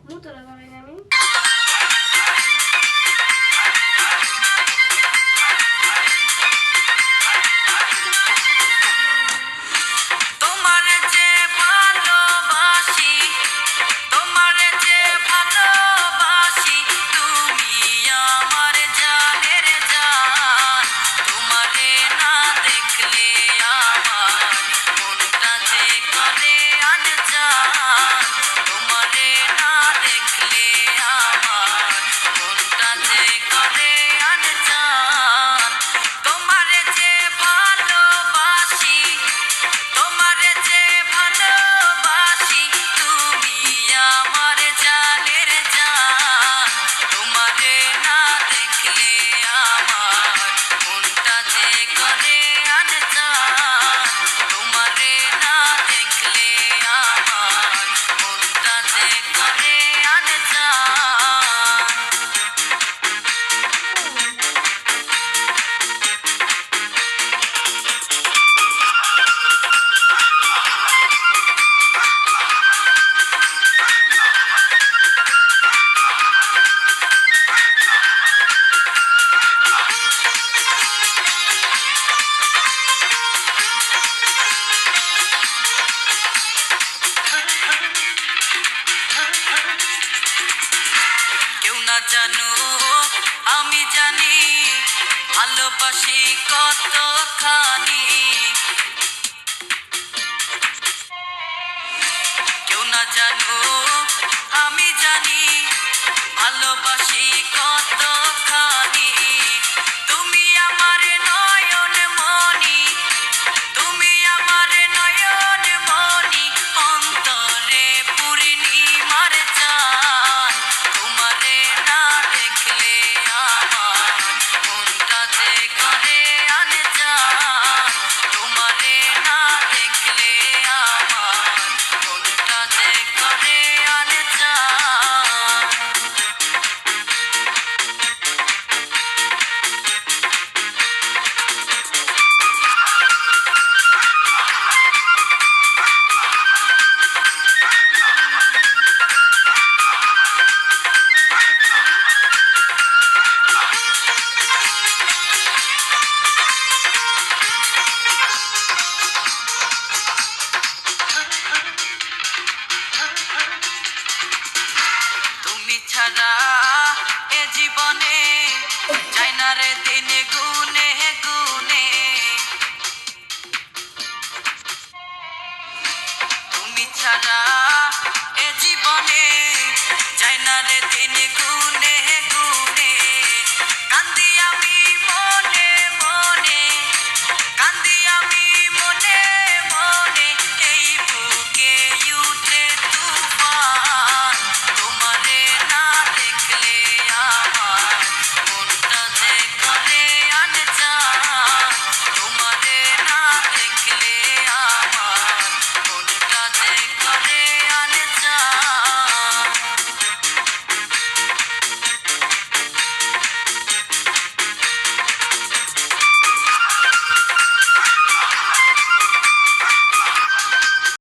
মুতরা ধরে আমি জানো আমি জানি ভালোবাসি কতখানি কেউ না জানো আমি জানি ভালোবাসি কতখানি তুমি আমার নয়ন মনি তুমি আমার নয়ন মনি অন্তরে পূর্ণিমার চাঁদ তোমারে না দেখলে আমার মনটা যে করে আনজান তোমারে না দেখলে আমার মনটা যে করে আনজান তুমি ছাড়া